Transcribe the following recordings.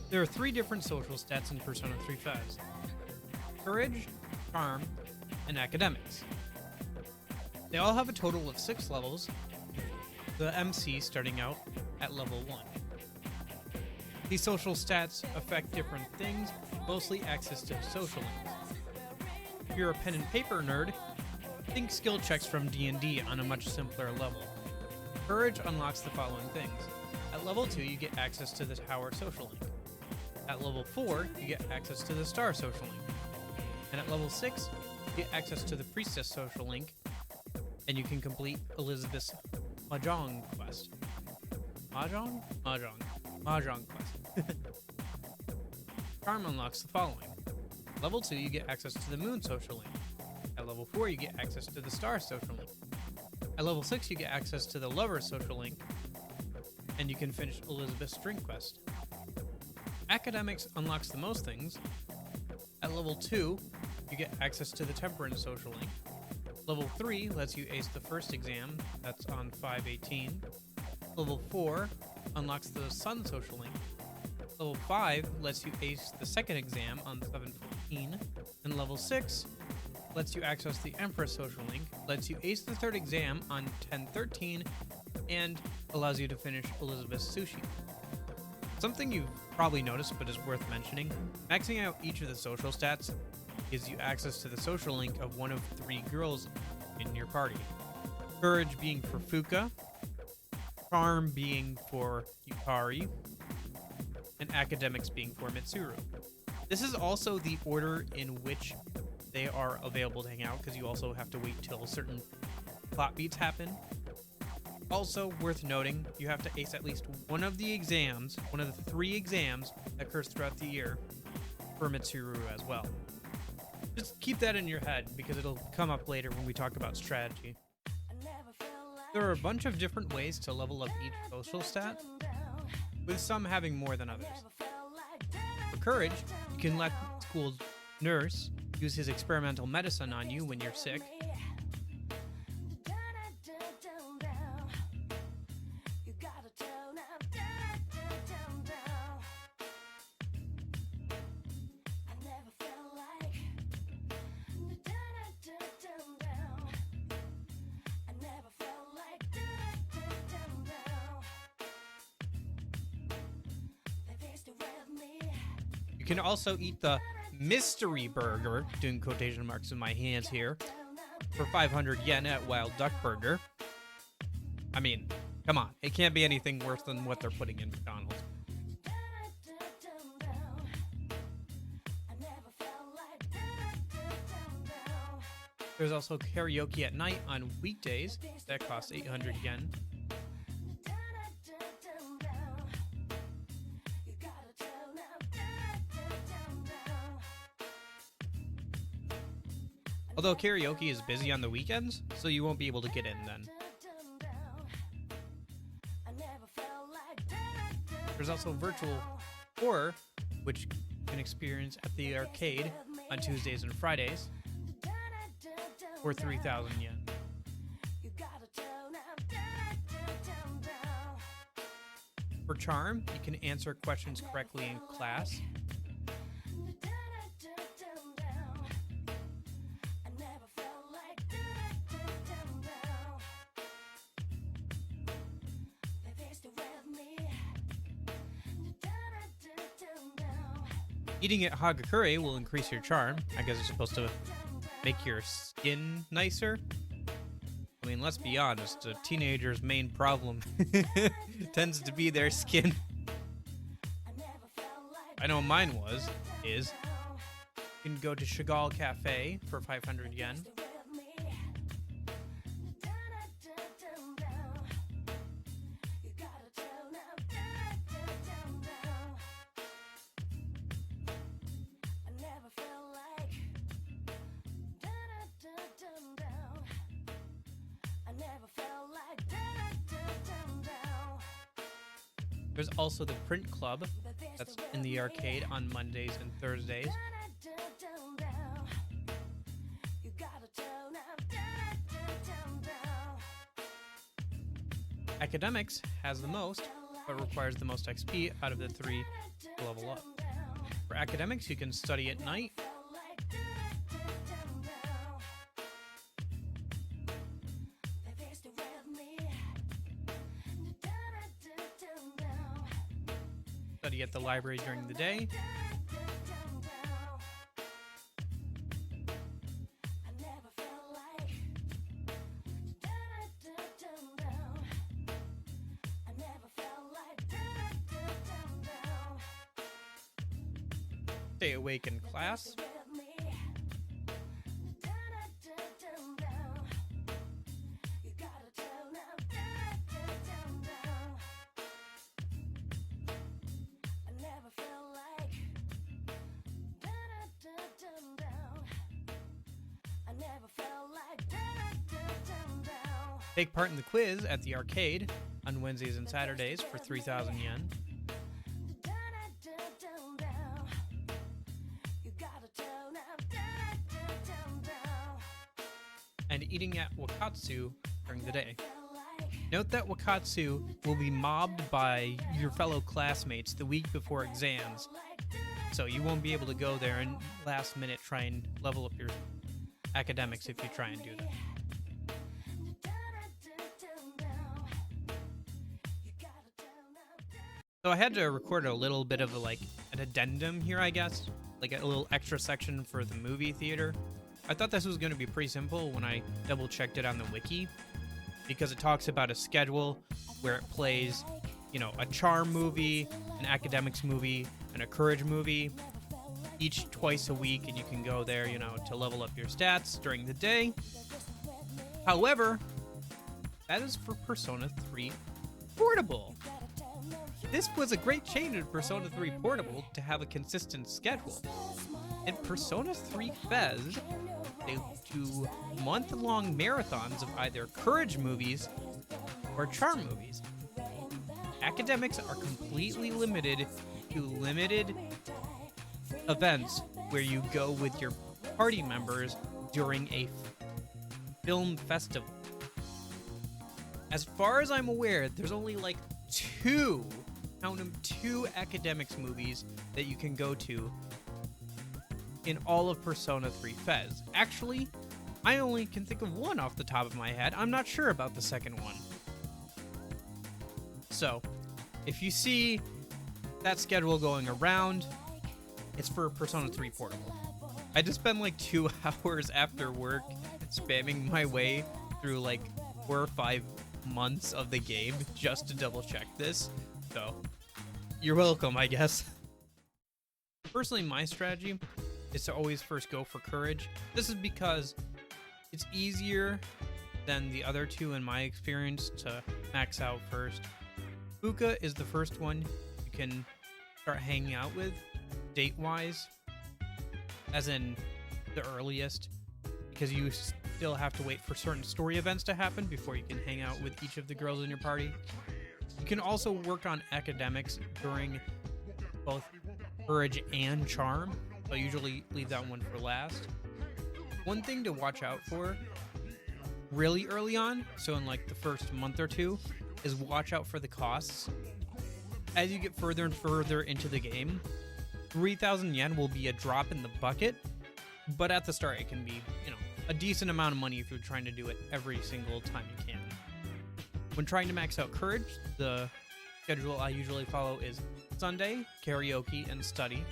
There are three different social stats in Persona 3 FES: Courage, Charm, and Academics. They all have a total of 6 levels, the MC starting out at level 1. These social stats affect different things, mostly access to social links. If you're a pen and paper nerd, think skill checks from D&D on a much simpler level. Courage unlocks the following things. At level 2, you get access to the Tower social link. At level 4, you get access to the Star social link. And at level 6, you get access to the Priestess social link, and you can complete Elizabeth's Mahjong quest. Mahjong? Mahjong quest. Charm unlocks the following. Level 2, you get access to the Moon social link. At level 4, you get access to the Star social link. At level 6, you get access to the Lover social link, and you can finish Elizabeth's Drink quest. Academics unlocks the most things. At level 2, you get access to the Temperance social link. Level 3 lets you ace the first exam, that's on 518. Level 4 unlocks the Sun social link. Level 5 lets you ace the second exam on 714. And level 6 lets you access the Empress social link, lets you ace the third exam on 1013, and allows you to finish Elizabeth's Sushi. Something you've probably noticed but is worth mentioning, maxing out each of the social stats gives you access to the social link of one of 3 girls in your party. Courage being for Fuka, Charm being for Yukari, and Academics being for Mitsuru. This is also the order in which they are available to hang out, because you also have to wait till certain plot beats happen. Also worth noting, you have to ace at least one of the exams, one of the 3 exams that occurs throughout the year for Mitsuru as well. Just keep that in your head, because it'll come up later when we talk about strategy. There are a bunch of different ways to level up each social stat, with some having more than others. For Courage, you can let school nurse use his experimental medicine on you when you're sick. You can also eat the mystery burger, doing quotation marks in my hands here, for 500 yen at Wild Duck Burger. I mean, come on, it can't be anything worse than what they're putting in McDonald's. There's also karaoke at night on weekdays. That costs 800 yen. Although karaoke is busy on the weekends, so you won't be able to get in then. There's also virtual horror, which you can experience at the arcade on Tuesdays and Fridays for 3,000 yen. For Charm, you can answer questions correctly in class. Eating at Hagakure will increase your charm. I guess it's supposed to make your skin nicer. I mean, let's be honest, a teenager's main problem tends to be their skin. I know mine is. You can go to Chagall Cafe for 500 yen. There's also the Print Club, that's in the arcade on Mondays and Thursdays. Academics has the most, but requires the most XP out of the 3 to level up. For academics, you can study at night. Study at the library during the day. Stay awake in class. Take part in the quiz at the arcade on Wednesdays and Saturdays for 3,000 yen. And eating at Wakatsu during the day. Note that Wakatsu will be mobbed by your fellow classmates the week before exams, so you won't be able to go there and last minute try and level up your academics if you try and do that. So I had to record a little bit of an addendum here, I guess, like a little extra section for the movie theater. I thought this was going to be pretty simple when I double checked it on the wiki, because it talks about a schedule where it plays, a charm movie, an academics movie, and a courage movie, each twice a week, and you can go there, to level up your stats during the day. However, that is for Persona 3 Portable. This was a great change in Persona 3 Portable to have a consistent schedule. In Persona 3 FES, they do month-long marathons of either courage movies or charm movies. Academics are completely limited to limited events where you go with your party members during a film festival. As far as I'm aware, there's only two academics movies that you can go to in all of Persona 3 FES. Actually, I only can think of one off the top of my head. I'm not sure about the second one. So, if you see that schedule going around, it's for Persona 3 Portable. I just spent 2 hours after work spamming my way through 4 or 5 months of the game just to double check this. So, you're welcome, I guess. Personally, my strategy is to always first go for courage. This is because it's easier than the other two in my experience to max out first. Fuka is the first one you can start hanging out with date-wise, as in the earliest, because you still have to wait for certain story events to happen before you can hang out with each of the girls in your party. You can also work on academics during both courage and charm. I'll usually leave that one for last. One thing to watch out for really early on, so in the first month or two, is watch out for the costs. As you get further and further into the game, 3,000 yen will be a drop in the bucket, but at the start it can be, a decent amount of money if you're trying to do it every single time you can. When trying to max out courage, the schedule I usually follow is Sunday, karaoke and study.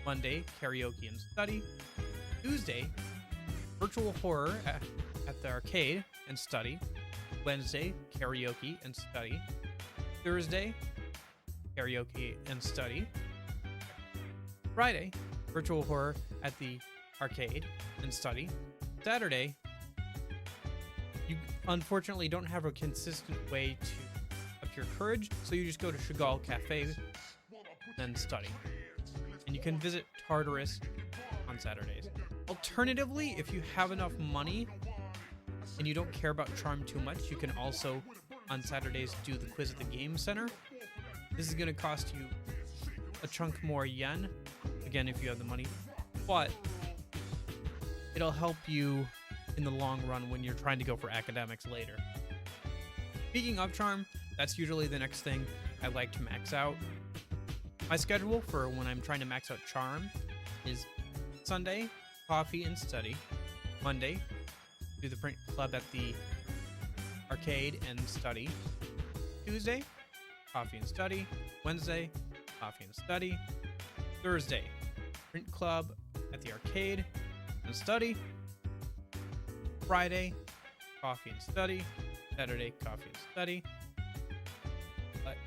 Monday, karaoke and study. Tuesday, virtual horror at the arcade and study. Wednesday, karaoke and study. Thursday, karaoke and study. Friday, virtual horror at the arcade and study. Saturday, you unfortunately don't have a consistent way to up your courage, so you just go to Chagall Cafe, then study. And you can visit Tartarus on Saturdays. Alternatively, if you have enough money and you don't care about charm too much, you can also, on Saturdays, do the quiz at the game center. This is going to cost you a chunk more yen, again, if you have the money, but it'll help you in the long run when you're trying to go for academics later. Speaking of charm, that's usually the next thing. I like to max out. My schedule for when I'm trying to max out Charm is Sunday, coffee and study. Monday, do the print club at the arcade and study. Tuesday, coffee and study. Wednesday, coffee and study. Thursday, print club at the arcade and study. Friday, coffee and study. Saturday, coffee and study.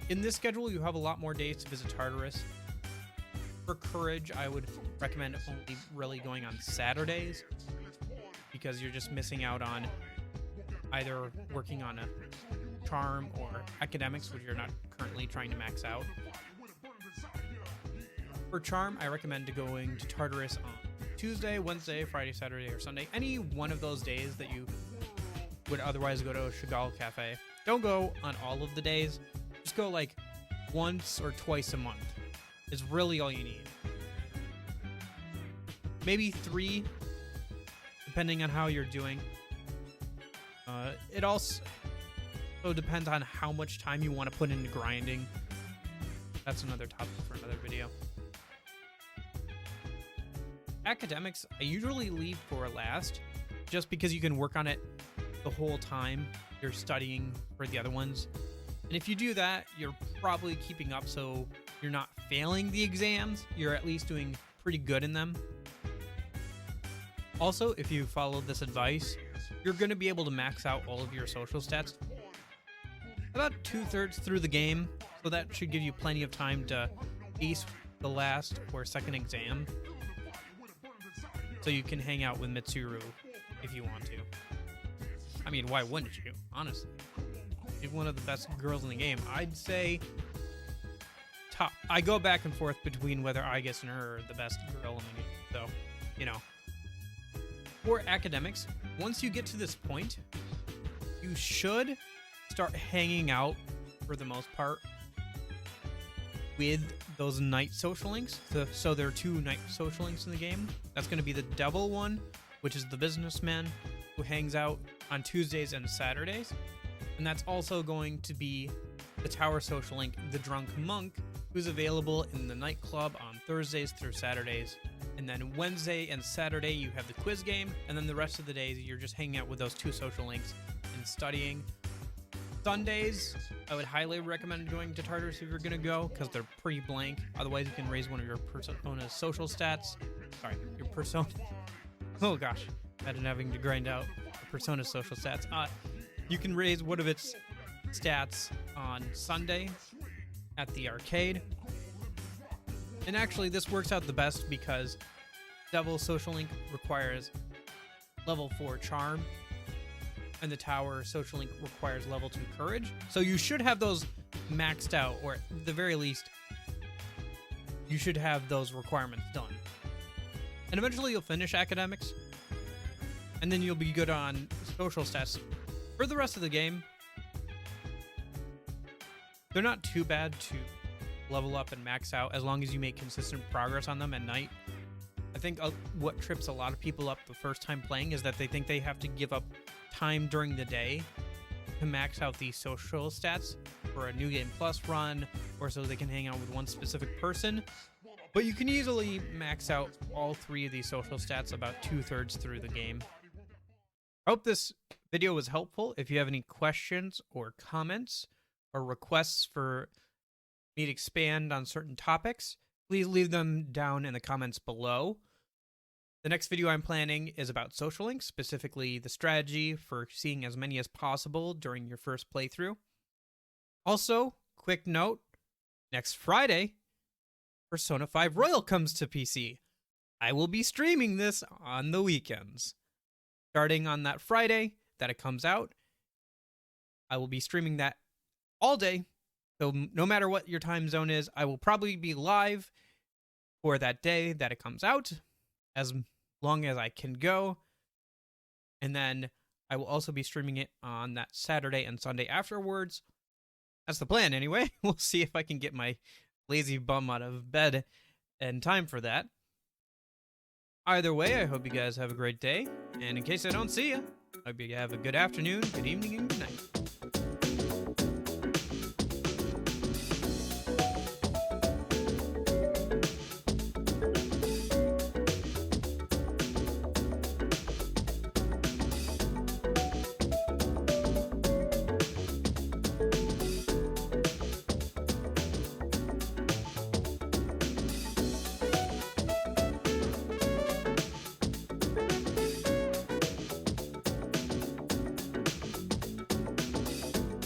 In this schedule, you have a lot more days to visit Tartarus. For Courage, I would recommend only really going on Saturdays, because you're just missing out on either working on a Charm or Academics, which you're not currently trying to max out. For Charm, I recommend going to Tartarus on Tuesday, Wednesday, Friday, Saturday, or Sunday. Any one of those days that you would otherwise go to a Chagall Cafe. Don't go on all of the days. Just go like once or twice a month is really all you need. Maybe 3, depending on how you're doing. It also depends on how much time you want to put into grinding. That's another topic for another video. Academics, I usually leave for last, just because you can work on it the whole time you're studying for the other ones. And if you do that, you're probably keeping up, so you're not failing the exams. You're at least doing pretty good in them. Also, if you follow this advice, you're going to be able to max out all of your social stats about 2/3 through the game, so that should give you plenty of time to ace the last or second exam, so you can hang out with Mitsuru if you want to. I mean, why wouldn't you, honestly? You're one of the best girls in the game. I'd say top. I go back and forth between whether Aigis and her are the best girl in the game, so, you know. For Academics, once you get to this point, you should start hanging out, for the most part, with those night social links. So there are 2 night social links in the game. That's going to be the Devil one, which is the businessman who hangs out on Tuesdays and Saturdays. And that's also going to be the Tower social link, the Drunk Monk, who's available in the nightclub on Thursdays through Saturdays. And then Wednesday and Saturday, you have the quiz game. And then the rest of the days, you're just hanging out with those 2 social links and studying. Sundays, I would highly recommend going to Tartarus if you're going to go, because they're pretty blank. Otherwise, you can raise one of your Persona's social stats. Sorry, your Persona. Oh gosh, imagine having to grind out Persona's social stats. You can raise one of its stats on Sunday at the arcade. And actually, this works out the best because Devil Social Link requires level 4 Charm, and the Tower Social Link requires level 2 Courage. So you should have those maxed out, or at the very least, you should have those requirements done. And eventually you'll finish Academics, and then you'll be good on social stats. For the rest of the game, they're not too bad to level up and max out as long as you make consistent progress on them at night. I think what trips a lot of people up the first time playing is that they think they have to give up time during the day to max out these social stats for a New Game Plus run, or so they can hang out with one specific person. But you can easily max out all 3 of these social stats about 2/3 through the game. I hope this video was helpful. If you have any questions or comments or requests for me to expand on certain topics, please leave them down in the comments below. The next video I'm planning is about social links, specifically the strategy for seeing as many as possible during your first playthrough. Also, quick note, next Friday, Persona 5 Royal comes to PC. I will be streaming this on the weekends. Starting on that Friday that it comes out, I will be streaming that all day. So no matter what your time zone is, I will probably be live for that day that it comes out, as long as I can go. And then I will also be streaming it on that Saturday and Sunday afterwards. That's the plan anyway. We'll see if I can get my lazy bum out of bed in time for that. Either way, I hope you guys have a great day. And in case I don't see you, I hope you have a good afternoon, good evening, and good night.